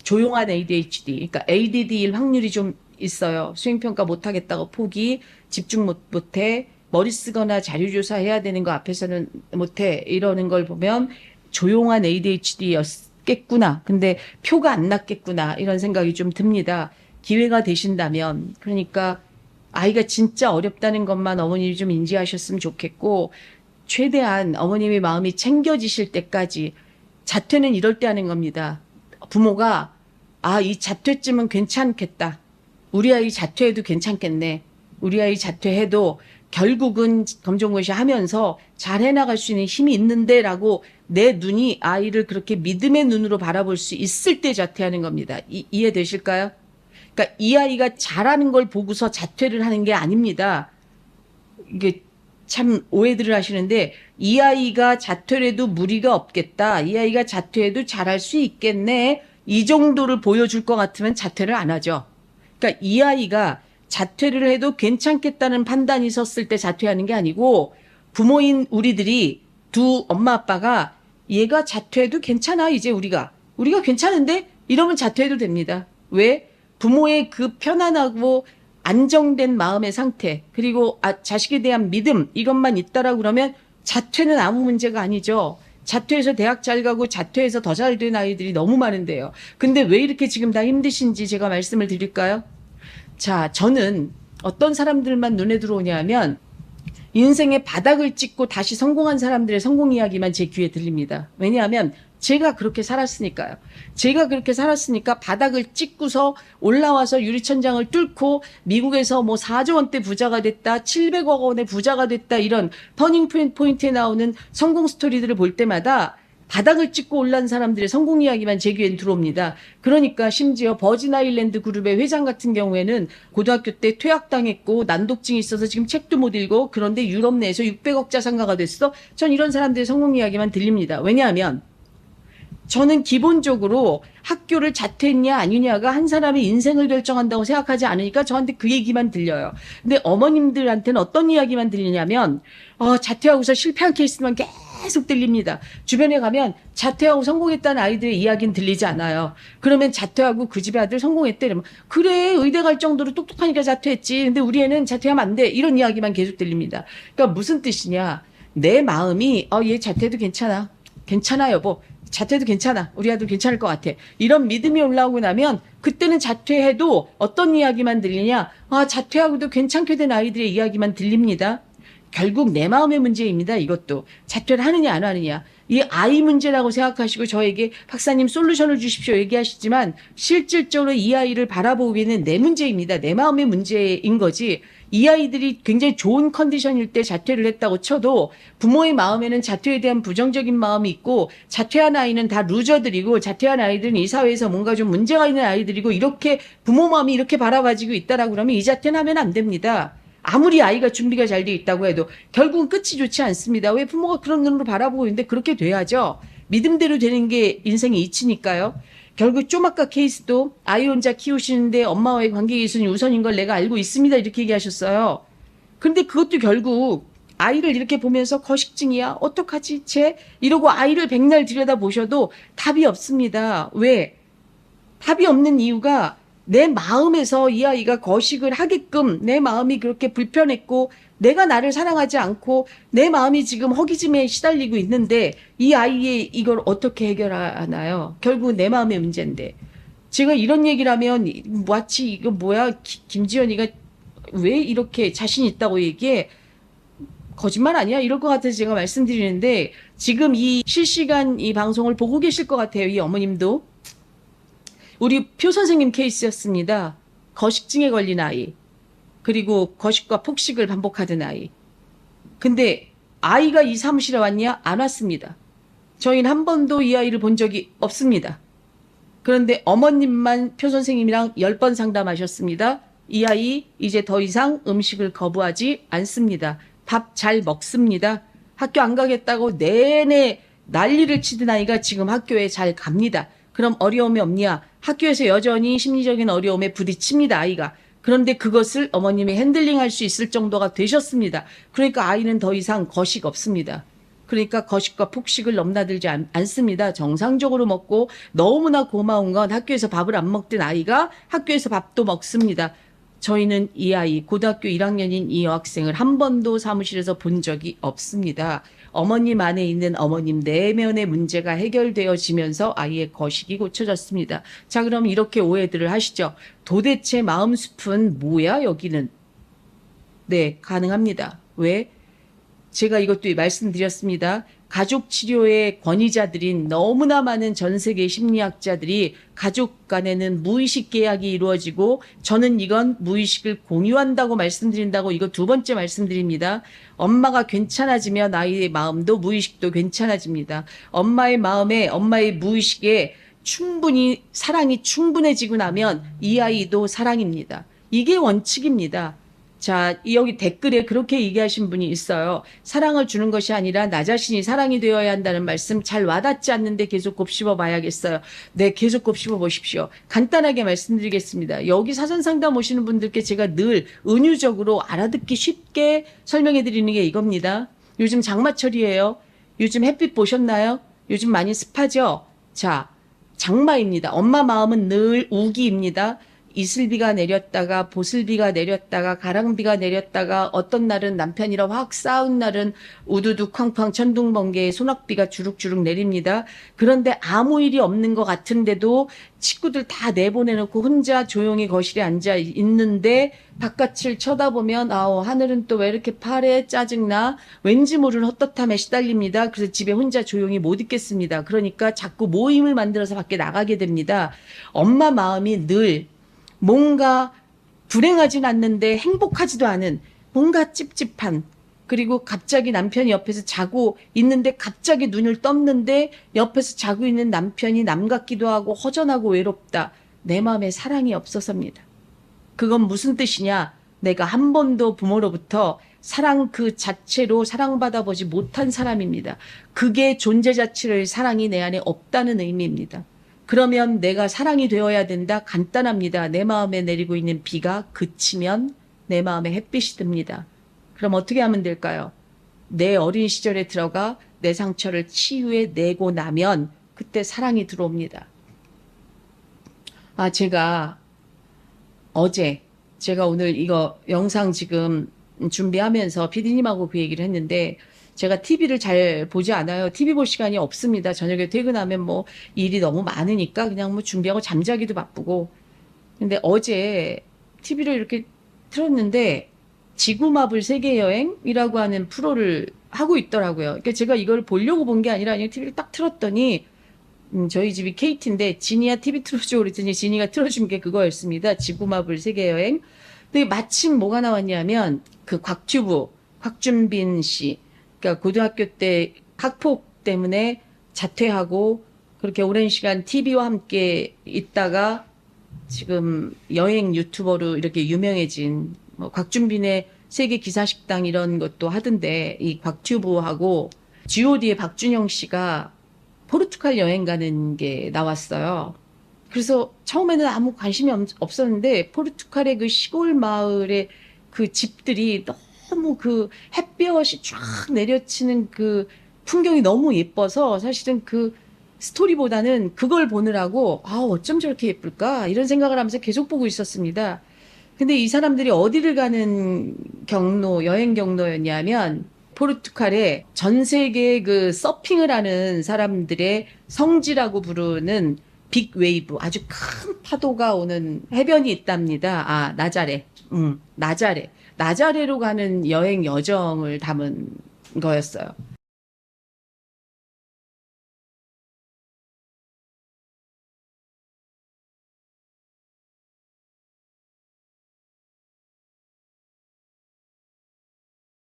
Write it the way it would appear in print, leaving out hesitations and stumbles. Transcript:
조용한 ADHD, 그러니까 ADD일 확률이 좀 있어요. 수행평가 못하겠다고 포기, 집중 못해, 머리 쓰거나 자료조사 해야 되는 거 앞에서는 못해, 이러는 걸 보면 조용한 ADHD였겠구나. 근데 표가 안 났겠구나. 이런 생각이 좀 듭니다. 기회가 되신다면, 그러니까 아이가 진짜 어렵다는 것만 어머님이 좀 인지하셨으면 좋겠고, 최대한 어머님의 마음이 챙겨지실 때까지 자퇴는 이럴 때 하는 겁니다. 부모가 이 자퇴쯤은 괜찮겠다. 우리 아이 자퇴해도 괜찮겠네. 우리 아이 자퇴해도 결국은 검정고시 하면서 잘 해나갈 수 있는 힘이 있는데라고 내 눈이 아이를 그렇게 믿음의 눈으로 바라볼 수 있을 때 자퇴하는 겁니다. 이해되실까요? 그러니까 이 아이가 잘하는 걸 보고서 자퇴를 하는 게 아닙니다. 이게 참 오해들을 하시는데, 이 아이가 자퇴를 해도 무리가 없겠다. 이 아이가 자퇴해도 잘할 수 있겠네. 이 정도를 보여줄 것 같으면 자퇴를 안 하죠. 그러니까 이 아이가 자퇴를 해도 괜찮겠다는 판단이 섰을 때 자퇴하는 게 아니고, 부모인 우리들이 두 엄마 아빠가 얘가 자퇴해도 괜찮아. 이제 우리가 괜찮은데 이러면 자퇴해도 됩니다. 왜? 부모의 그 편안하고 안정된 마음의 상태, 그리고 자식에 대한 믿음, 이것만 있다라고 그러면 자퇴는 아무 문제가 아니죠. 자퇴해서 대학 잘 가고 자퇴해서 더 잘 된 아이들이 너무 많은데요. 근데 왜 이렇게 지금 다 힘드신지 제가 말씀을 드릴까요? 자, 저는 어떤 사람들만 눈에 들어오냐면 인생의 바닥을 찍고 다시 성공한 사람들의 성공 이야기만 제 귀에 들립니다. 왜냐하면 제가 그렇게 살았으니까요. 제가 그렇게 살았으니까 바닥을 찍고서 올라와서 유리천장을 뚫고 미국에서 뭐 4조 원대 부자가 됐다, 700억 원의 부자가 됐다, 이런 터닝 포인트에 나오는 성공 스토리들을 볼 때마다 바닥을 찍고 올라온 사람들의 성공 이야기만 제 귀엔 들어옵니다. 그러니까 심지어 버진 아일랜드 그룹의 회장 같은 경우에는 고등학교 때 퇴학당했고 난독증이 있어서 지금 책도 못 읽고, 그런데 유럽 내에서 600억 자산가가 됐어. 전 이런 사람들의 성공 이야기만 들립니다. 왜냐하면 저는 기본적으로 학교를 자퇴했냐 아니냐가 한 사람의 인생을 결정한다고 생각하지 않으니까 저한테 그 얘기만 들려요. 근데 어머님들한테는 어떤 이야기만 들리냐면 자퇴하고서 실패한 케이스만 계속 들립니다. 주변에 가면 자퇴하고 성공했다는 아이들의 이야기는 들리지 않아요. 그러면 자퇴하고 그 집의 아들 성공했대. 이러면 그래, 의대 갈 정도로 똑똑하니까 자퇴했지. 근데 우리 애는 자퇴하면 안 돼. 이런 이야기만 계속 들립니다. 그러니까 무슨 뜻이냐. 내 마음이 얘 자퇴해도 괜찮아. 괜찮아 여보. 자퇴도 괜찮아. 우리 아들 괜찮을 것 같아. 이런 믿음이 올라오고 나면 그때는 자퇴해도 어떤 이야기만 들리냐. 자퇴하고도 괜찮게 된 아이들의 이야기만 들립니다. 결국 내 마음의 문제입니다. 이것도. 자퇴를 하느냐 안 하느냐. 이 아이 문제라고 생각하시고 저에게 박사님 솔루션을 주십시오 얘기하시지만 실질적으로 이 아이를 바라보기에는 내 문제입니다. 내 마음의 문제인 거지. 이 아이들이 굉장히 좋은 컨디션일 때 자퇴를 했다고 쳐도 부모의 마음에는 자퇴에 대한 부정적인 마음이 있고, 자퇴한 아이는 다 루저들이고, 자퇴한 아이들은 이 사회에서 뭔가 좀 문제가 있는 아이들이고, 이렇게 부모 마음이 이렇게 바라봐지고 있다라고 그러면 이 자퇴는 하면 안 됩니다. 아무리 아이가 준비가 잘 돼 있다고 해도 결국은 끝이 좋지 않습니다. 왜 부모가 그런 눈으로 바라보고 있는데 그렇게 돼야죠. 믿음대로 되는 게 인생의 이치니까요. 결국 쪼마까 케이스도 아이 혼자 키우시는데 엄마와의 관계 기준이 우선인 걸 내가 알고 있습니다. 이렇게 얘기하셨어요. 그런데 그것도 결국 아이를 이렇게 보면서 거식증이야. 어떡하지? 이러고 아이를 백날 들여다보셔도 답이 없습니다. 왜? 답이 없는 이유가 내 마음에서 이 아이가 거식을 하게끔 내 마음이 그렇게 불편했고, 내가 나를 사랑하지 않고 내 마음이 지금 허기짐에 시달리고 있는데 이 아이의 이걸 어떻게 해결하나요? 결국 내 마음의 문제인데. 제가 이런 얘기를 하면 마치 이거 뭐야, 김지연이가 왜 이렇게 자신 있다고 얘기해? 거짓말 아니야? 이럴 것 같아서 제가 말씀드리는데, 지금 이 실시간 이 방송을 보고 계실 것 같아요. 이 어머님도. 우리 표 선생님 케이스였습니다. 거식증에 걸린 아이, 그리고 거식과 폭식을 반복하던 아이. 근데 아이가 이 사무실에 왔냐? 안 왔습니다. 저희는 한 번도 이 아이를 본 적이 없습니다. 그런데 어머님만 표 선생님이랑 10번 상담하셨습니다. 이 아이 이제 더 이상 음식을 거부하지 않습니다. 밥 잘 먹습니다. 학교 안 가겠다고 내내 난리를 치던 아이가 지금 학교에 잘 갑니다. 그럼 어려움이 없냐? 학교에서 여전히 심리적인 어려움에 부딪힙니다, 아이가. 그런데 그것을 어머님이 핸들링할 수 있을 정도가 되셨습니다. 그러니까 아이는 더 이상 거식 없습니다. 그러니까 거식과 폭식을 넘나들지 않습니다. 정상적으로 먹고 너무나 고마운 건 학교에서 밥을 안 먹던 아이가 학교에서 밥도 먹습니다. 저희는 이 아이, 고등학교 1학년인 이 여학생을 한 번도 사무실에서 본 적이 없습니다. 어머님 안에 있는 어머님 내면의 문제가 해결되어지면서 아이의 거식이 고쳐졌습니다. 자, 그럼 이렇게 오해들을 하시죠. 도대체 마음 숲은 뭐야, 여기는? 네, 가능합니다. 왜? 제가 이것도 말씀드렸습니다. 가족 치료의 권위자들인 너무나 많은 전 세계 심리학자들이 가족 간에는 무의식 계약이 이루어지고 저는 이건 무의식을 공유한다고 말씀드린다고 이거 두 번째 말씀드립니다. 엄마가 괜찮아지면 아이의 마음도 무의식도 괜찮아집니다. 엄마의 마음에 엄마의 무의식에 충분히 사랑이 충분해지고 나면 이 아이도 사랑입니다. 이게 원칙입니다. 자, 여기 댓글에 그렇게 얘기하신 분이 있어요. 사랑을 주는 것이 아니라 나 자신이 사랑이 되어야 한다는 말씀 잘 와닿지 않는데 계속 곱씹어 봐야겠어요. 네, 계속 곱씹어 보십시오. 간단하게 말씀드리겠습니다. 여기 사전 상담 오시는 분들께 제가 늘 은유적으로 알아듣기 쉽게 설명해 드리는 게 이겁니다. 요즘 장마철이에요. 요즘 햇빛 보셨나요? 요즘 많이 습하죠? 자, 장마입니다. 엄마 마음은 늘 우기입니다. 이슬비가 내렸다가 보슬비가 내렸다가 가랑비가 내렸다가 어떤 날은 남편이랑 확 싸운 날은 우두두 쾅쾅 천둥번개에 소낙비가 주룩주룩 내립니다. 그런데 아무 일이 없는 것 같은데도 친구들 다 내보내놓고 혼자 조용히 거실에 앉아 있는데 바깥을 쳐다보면 아우 하늘은 또 왜 이렇게 파래 짜증나 왠지 모르는 헛헛함에 시달립니다. 그래서 집에 혼자 조용히 못 있겠습니다. 그러니까 자꾸 모임을 만들어서 밖에 나가게 됩니다. 엄마 마음이 늘 뭔가 불행하진 않는데 행복하지도 않은 뭔가 찝찝한 그리고 갑자기 남편이 옆에서 자고 있는데 갑자기 눈을 떴는데 옆에서 자고 있는 남편이 남 같기도 하고 허전하고 외롭다. 내 마음에 사랑이 없어서입니다. 그건 무슨 뜻이냐? 내가 한 번도 부모로부터 사랑 그 자체로 사랑받아 보지 못한 사람입니다. 그게 존재 자체를 사랑이 내 안에 없다는 의미입니다. 그러면 내가 사랑이 되어야 된다? 간단합니다. 내 마음에 내리고 있는 비가 그치면 내 마음에 햇빛이 듭니다. 그럼 어떻게 하면 될까요? 내 어린 시절에 들어가 내 상처를 치유해 내고 나면 그때 사랑이 들어옵니다. 아, 제가 오늘 이거 영상 지금 준비하면서 PD님하고 그 얘기를 했는데 제가 TV를 잘 보지 않아요. TV 볼 시간이 없습니다. 저녁에 퇴근하면 뭐 일이 너무 많으니까 그냥 뭐 준비하고 잠자기도 바쁘고. 근데 어제 TV를 이렇게 틀었는데 지구마블 세계여행이라고 하는 프로를 하고 있더라고요. 그러니까 제가 이걸 보려고 본 게 아니라 그냥 TV를 딱 틀었더니 저희 집이 KT인데 지니야 TV 틀어줘 그랬더니 지니가 틀어준 게 그거였습니다. 지구마블 세계여행. 근데 마침 뭐가 나왔냐면 그 곽튜브 곽준빈 씨 그러니까 고등학교 때 학폭 때문에 자퇴하고 그렇게 오랜 시간 TV와 함께 있다가 지금 여행 유튜버로 이렇게 유명해진 뭐 곽준빈의 세계 기사식당 이런 것도 하던데 이 곽튜브하고 G.O.D의 박준영 씨가 포르투갈 여행 가는 게 나왔어요. 그래서 처음에는 아무 관심이 없었는데 포르투갈의 그 시골 마을의 그 집들이 너무 그 햇볕이 쫙 내려치는 그 풍경이 너무 예뻐서 사실은 그 스토리보다는 그걸 보느라고 아 어쩜 저렇게 예쁠까 이런 생각을 하면서 계속 보고 있었습니다. 근데 이 사람들이 어디를 가는 여행 경로였냐면 포르투갈에 전 세계 그 서핑을 하는 사람들의 성지라고 부르는 빅 웨이브 아주 큰 파도가 오는 해변이 있답니다. 아 나자레, 나자레로 가는 여행 여정을 담은 거였어요.